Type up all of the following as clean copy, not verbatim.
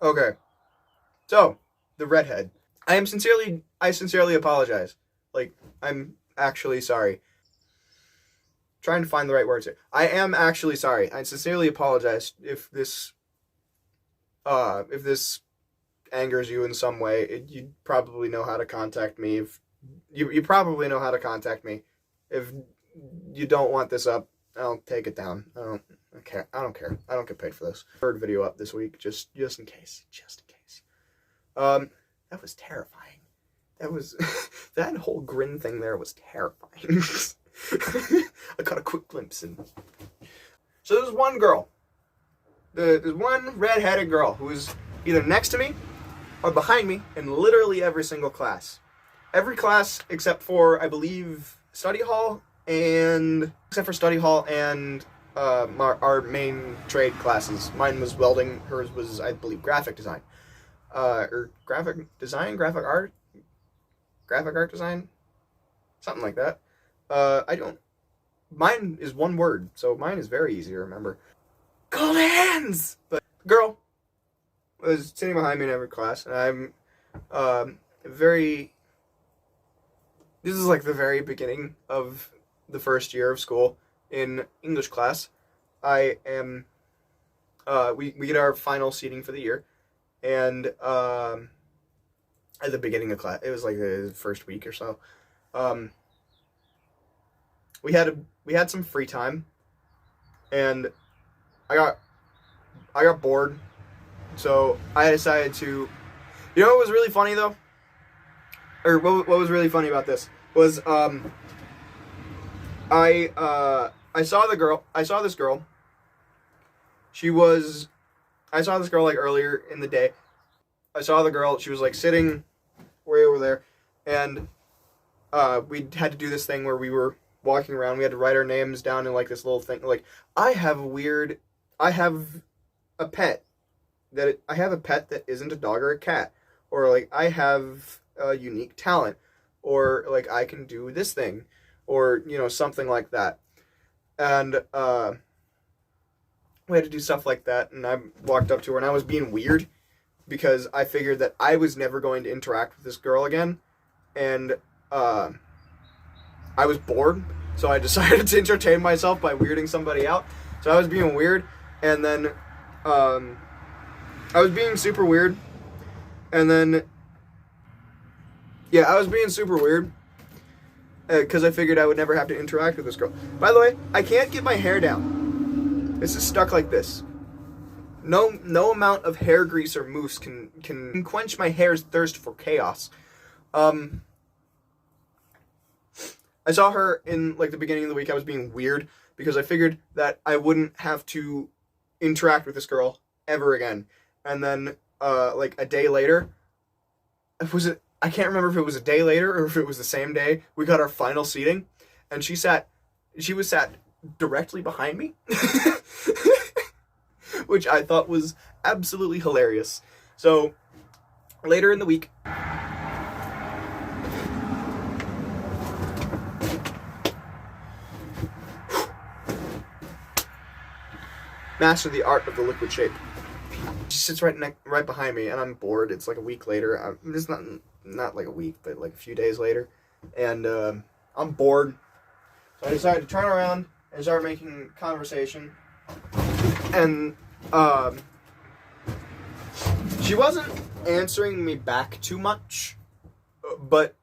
Okay. So, the redhead. I sincerely apologize. Like, I'm actually sorry. Trying to find the right words here. I am actually sorry. I sincerely apologize if this angers you in some way. You probably know how to contact me. If you probably know how to contact me. If you don't want this up, I'll take it down. I care. I don't care. I don't get paid for this. Third video up this week, just in case. Just in case. That was terrifying. That was that whole grin thing there was terrifying. I caught a quick glimpse and so there's one girl. There's one red-headed girl who is either next to me or behind me in literally every single class. Every class except for, I believe, study hall and our main trade classes. Mine was welding, hers was, I believe, graphic design. Graphic art design? Something like that. Mine is one word, so mine is very easy to remember. Cold hands! But the girl was sitting behind me in every class, and I'm this is like the very beginning of the first year of school in English class. I am, we get our final seating for the year, and at the beginning of class, it was like the first week or so, we had some free time, and I got bored, so I decided to, you know what was really funny though? Or what was really funny about this was, I saw this girl. I saw this girl like earlier in the day. I saw the girl, she was like sitting way over there, and we had to do this thing where we were walking around. We had to write our names down in like this little thing. Like, I have a pet that isn't a dog or a cat, or like I have a unique talent, or like I can do this thing, or something like that. And we had to do stuff like that, and I walked up to her and I was being weird because I figured that I was never going to interact with this girl again, and I was bored, so I decided to entertain myself by weirding somebody out. So I was being weird, and then I was being super weird, and then I was being super weird because I figured I would never have to interact with this girl. By the way, I can't get my hair down. This is stuck like this. No amount of hair grease or mousse can quench my hair's thirst for chaos. I saw her in like the beginning of the week. I was being weird because I figured that I wouldn't have to interact with this girl ever again. And then like a day later, I can't remember if it was a day later or if it was the same day, we got our final seating, and she was sat directly behind me, which I thought was absolutely hilarious. So later in the week, master the art of the liquid shape. She sits right behind me, and I'm bored. It's like a week later. I'm just not like a week, but like a few days later, and I'm bored. So I decided to turn around and start making conversation. And she wasn't answering me back too much, but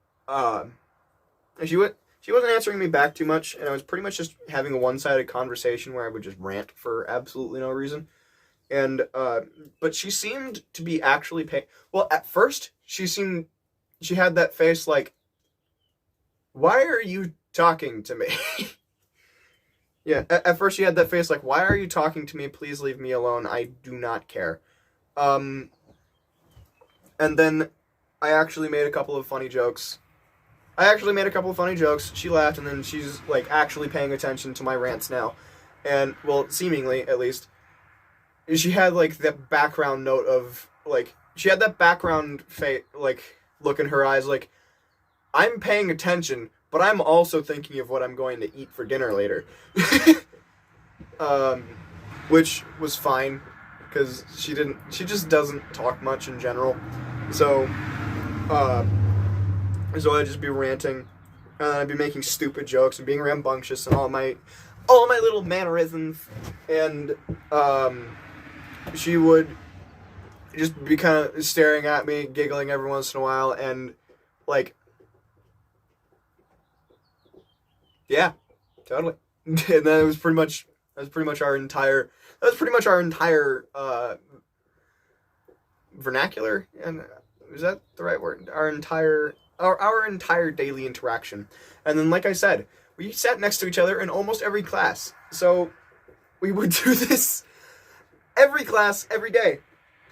she wasn't answering me back too much, and I was pretty much just having a one-sided conversation where I would just rant for absolutely no reason. And but she seemed to be actually paying. Well, at first she had that face like, why are you talking to me? Yeah, at first she had that face like, why are you talking to me? Please leave me alone. I do not care. And then I actually made a couple of funny jokes. She laughed, and then she's like actually paying attention to my rants now. And, well, seemingly, at least. She had like that background note of like, she had that background like look in her eyes like, I'm paying attention, but I'm also thinking of what I'm going to eat for dinner later. Which was fine. because she just doesn't talk much in general. So, I'd just be ranting, and then I'd be making stupid jokes and being rambunctious and all my little mannerisms, and she would just be kind of staring at me, giggling every once in a while, and like, yeah, totally. And then that was pretty much our entire vernacular, and is that the right word? Our entire daily interaction. And then, like I said, we sat next to each other in almost every class, so we would do this every class, every day,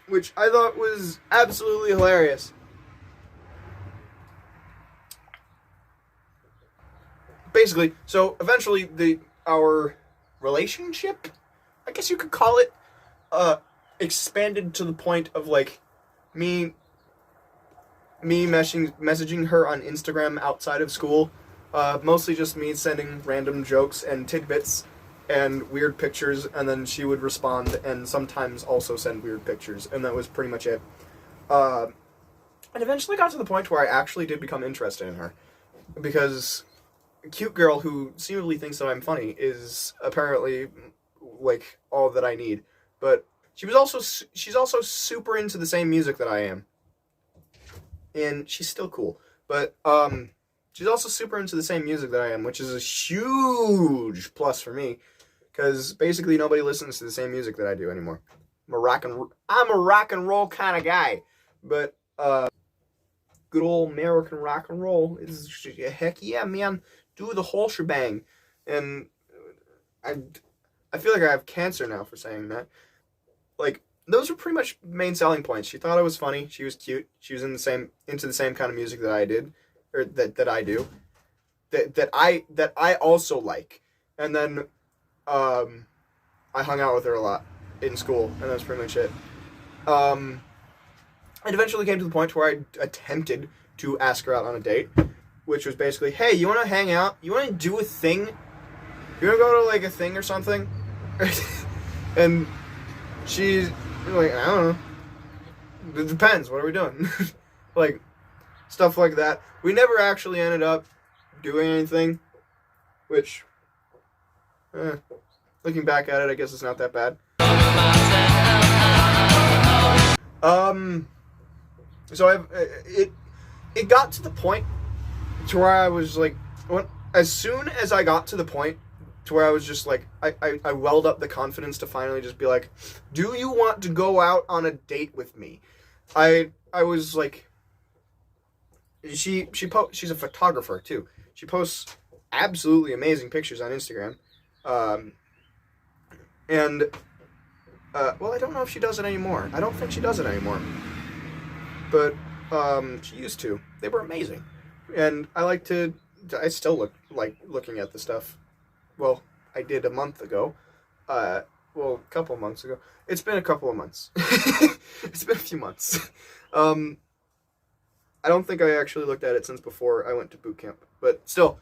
which I thought was absolutely hilarious. Basically, so eventually our relationship, I guess you could call it, expanded to the point of like me messaging her on Instagram outside of school, mostly just me sending random jokes and tidbits and weird pictures, and then she would respond and sometimes also send weird pictures, and that was pretty much it. And eventually got to the point where I actually did become interested in her, because a cute girl who seemingly thinks that I'm funny is apparently like all that I need. But she's also super into the same music that I am, and she's still cool. But she's also super into the same music that I am, which is a huge plus for me, because basically nobody listens to the same music that I do anymore. I'm a rock and roll kind of guy, but good old American rock and roll is heck yeah, man. Do the whole shebang. And I feel like I have cancer now for saying that. Like, those were pretty much main selling points. She thought I was funny. She was cute. She was into the same kind of music that I did, or that I do, that I also like. And then, I hung out with her a lot in school, and that's pretty much it. It eventually came to the point where I attempted to ask her out on a date, which was basically, hey, you want to hang out? You want to do a thing? You want to go to like a thing or something? And she's like, I don't know. It depends. What are we doing? Like, stuff like that. We never actually ended up doing anything, which, looking back at it, I guess it's not that bad. So it got to the point to where I was like, as soon as I got to the point to where I was just like, I welled up the confidence to finally just be like, do you want to go out on a date with me? I was like, she's a photographer too. She posts absolutely amazing pictures on Instagram. Well, I don't know if she does it anymore. I don't think she does it anymore. But she used to. They were amazing. And I still like looking at the stuff. Well, I did a month ago. A couple of months ago. It's been a couple of months. It's been a few months. I don't think I actually looked at it since before I went to boot camp. But still,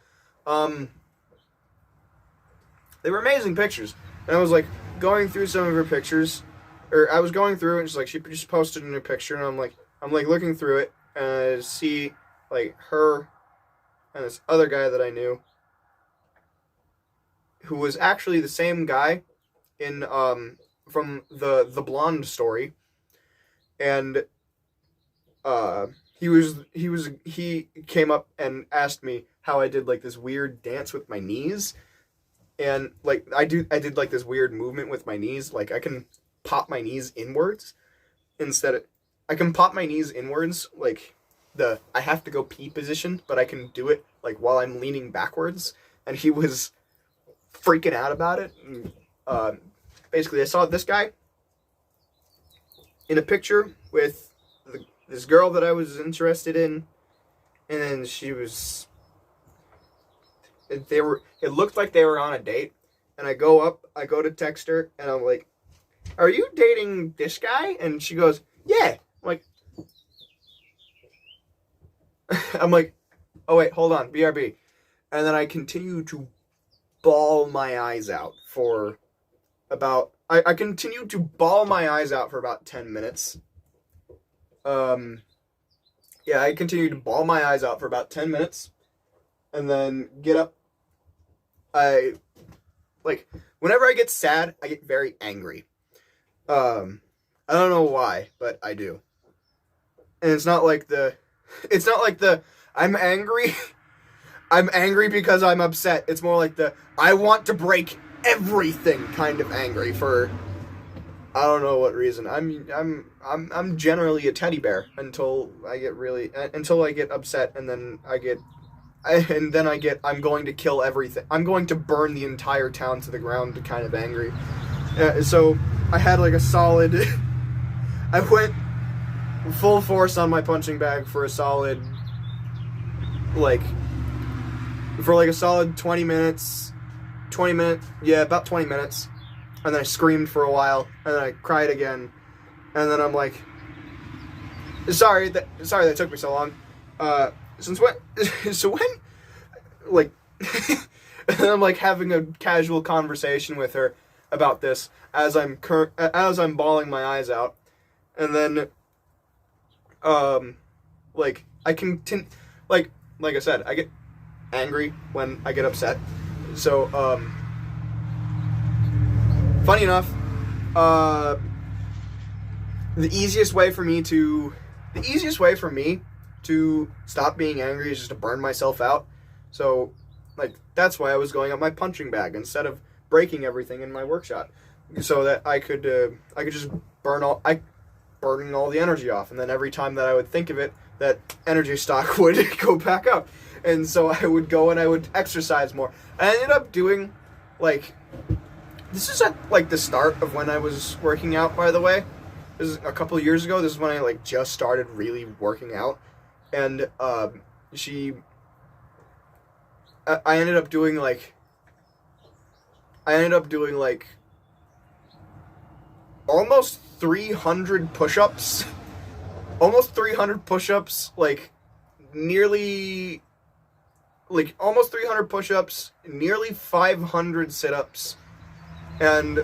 they were amazing pictures. And I was like going through some of her pictures, or I was going through and she just posted a new picture, and I'm like looking through it and I see like her and this other guy that I knew, who was actually the same guy in from the blonde story, and he came up and asked me how I did like this weird dance with my knees, and like I did like this weird movement with my knees, like I can pop my knees inwards like I have to go pee position, but I can do it like while I'm leaning backwards, and he was freaking out about it. And, basically, I saw this guy in a picture with this girl that I was interested in, and then it looked like they were on a date, and I go to text her, and I'm like, are you dating this guy? And she goes, yeah. I'm like, oh wait, hold on, BRB. And then I continue to bawl my eyes out for I continued to bawl my eyes out for about 10 minutes. Yeah, I continued to bawl my eyes out for about 10 minutes and then get up. I, like, whenever I get sad, I get very angry. I don't know why, but I do. And it's not like the, I'm angry, I'm angry because I'm upset. It's more like the, I want to break everything kind of angry for, I don't know what reason. I'm generally a teddy bear until I get upset, and then I'm going to kill everything. I'm going to burn the entire town to the ground kind of angry. So I had like a solid, I went full force on my punching bag for a solid, like, a solid 20 minutes, about 20 minutes. And then I screamed for a while, and then I cried again, and then I'm like, sorry that took me so long. Since when? So when? Like, and I'm like having a casual conversation with her about this as I'm bawling my eyes out, and then, like I continue, like I said, I get angry when I get upset, so funny enough, the easiest way for me to stop being angry is just to burn myself out. So, like, that's why I was going up my punching bag instead of breaking everything in my workshop, so that I could just burning all the energy off, and then every time that I would think of it, that energy stock would go back up, and so I would go and I would exercise more. I ended up doing, like, this is at, like, the start of when I was working out, by the way. This is a couple of years ago. This is when I, like, just started really working out. And, I ended up doing, like, almost 300 push-ups. Like, almost 300 push-ups, nearly 500 sit-ups, and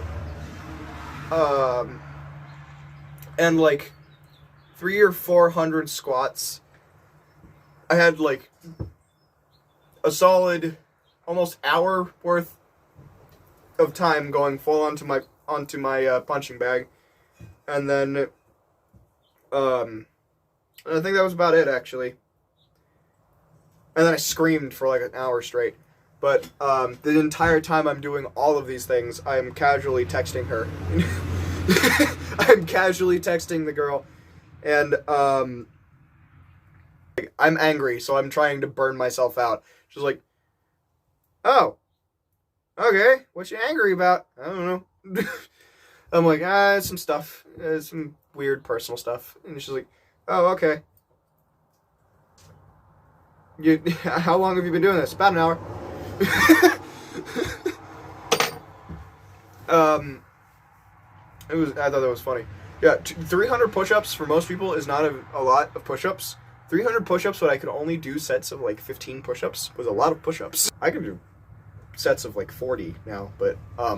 like 300 or 400 squats. I had like a solid almost hour worth of time going full onto my punching bag, and then I think that was about it, actually. And then I screamed for like an hour straight. But the entire time I'm doing all of these things, I'm casually texting her. I'm casually texting the girl, and I'm angry, so I'm trying to burn myself out. She's like, "Oh, okay, what you angry about?" I don't know. I'm like, some stuff, some weird personal stuff. And she's like, "Oh, okay. How long have you been doing this?" "About an hour." I thought that was funny. Yeah, 300 push-ups for most people is not a lot of push-ups. 300 push-ups, but I could only do sets of like 15 push-ups, was a lot of push-ups. I could do sets of like 40 now, but I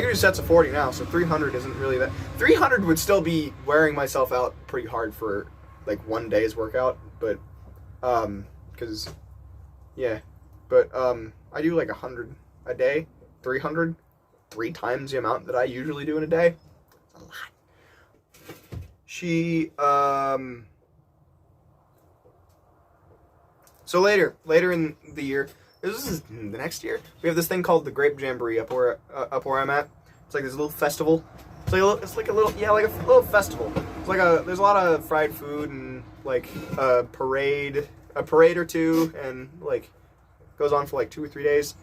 can do sets of 40 now, so 300 isn't really that. 300 would still be wearing myself out pretty hard for like one day's workout, but because yeah, but I do like 100 a day. 300, 3 times the amount that I usually do in a day. That's a lot. So later in the year, this is the next year, we have this thing called the Grape Jamboree up where I'm at. It's like this little festival. It's like a little festival. It's like there's a lot of fried food and like a parade or two, and like goes on for like 2 or 3 days.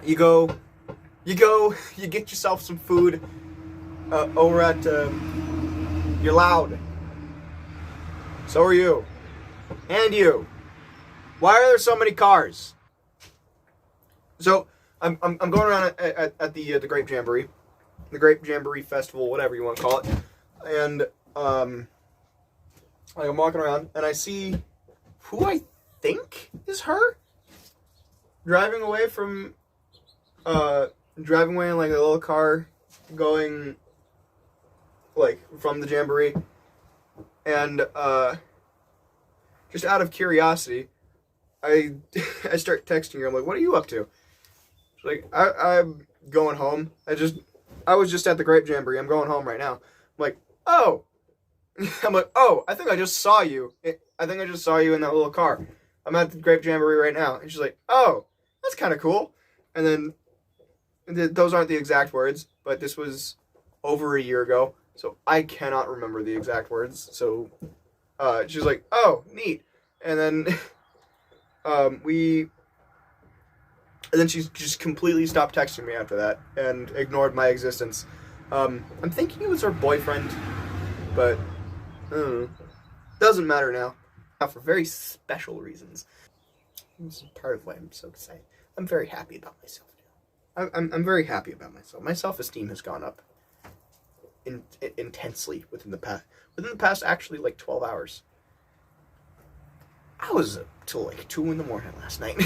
You get yourself some food over at You're Loud. So are you. And you. Why are there so many cars? So I'm going around at the Grape Jamboree, the Grape Jamboree Festival, whatever you want to call it, and I'm walking around and I see who I think is her driving away from driving away in like a little car, going like from the Jamboree, and just out of curiosity, I I start texting her. I'm like, "What are you up to?" She's like, I'm going home. I was just at the Grape Jamboree. I'm going home right now." I'm like, "Oh." I'm like, "Oh, I think I just saw you. I think I just saw you in that little car. I'm at the Grape Jamboree right now." And she's like, "Oh, that's kind of cool." And then those aren't the exact words, but this was over a year ago, so I cannot remember the exact words. So she's like, "Oh, neat." And then we and then she just completely stopped texting me after that and ignored my existence. I'm thinking it was her boyfriend, but doesn't matter now. For very special reasons. This is part of why I'm so excited. I'm very happy about myself now. I'm very happy about myself. My self-esteem has gone up intensely within the past actually like 12 hours. I was up till like 2 in the morning last night.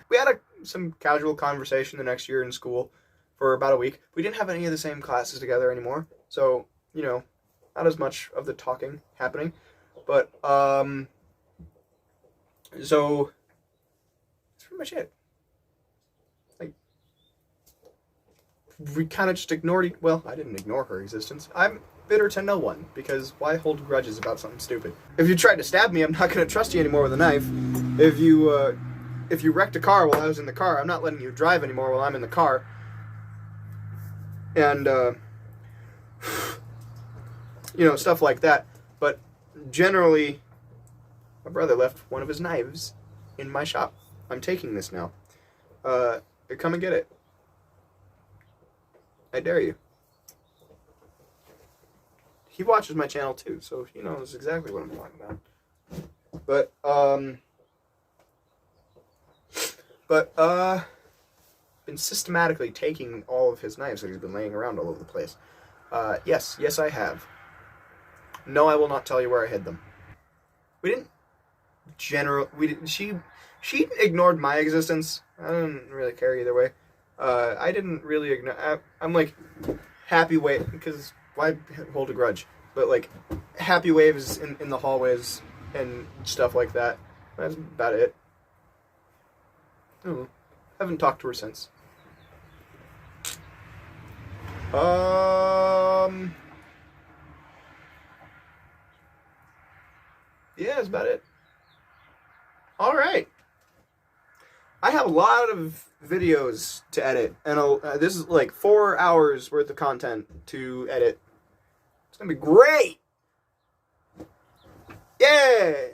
We had some casual conversation the next year in school for about a week. We didn't have any of the same classes together anymore, so, you know, not as much of the talking happening. But, so, that's pretty much it. Like, we kind of just ignored well, I didn't ignore her existence. I'm bitter to no one, because why hold grudges about something stupid? If you tried to stab me, I'm not going to trust you anymore with a knife. If you wrecked a car while I was in the car, I'm not letting you drive anymore while I'm in the car. And, you know, stuff like that. But generally, my brother left one of his knives in my shop. I'm taking this now. Come and get it. I dare you. He watches my channel too, so he knows exactly what I'm talking about. But, been systematically taking all of his knives that he's been laying around all over the place. Yes, I have. No, I will not tell you where I hid them. She ignored my existence. I didn't really care either way. I didn't really ignore. I'm like, happy wave, because why hold a grudge? But like, happy waves in the hallways and stuff like that. That's about it. Oh, haven't talked to her since. Yeah, that's about it. All right. I have a lot of videos to edit, and this is like 4 hours worth of content to edit. It's gonna be great. Yeah.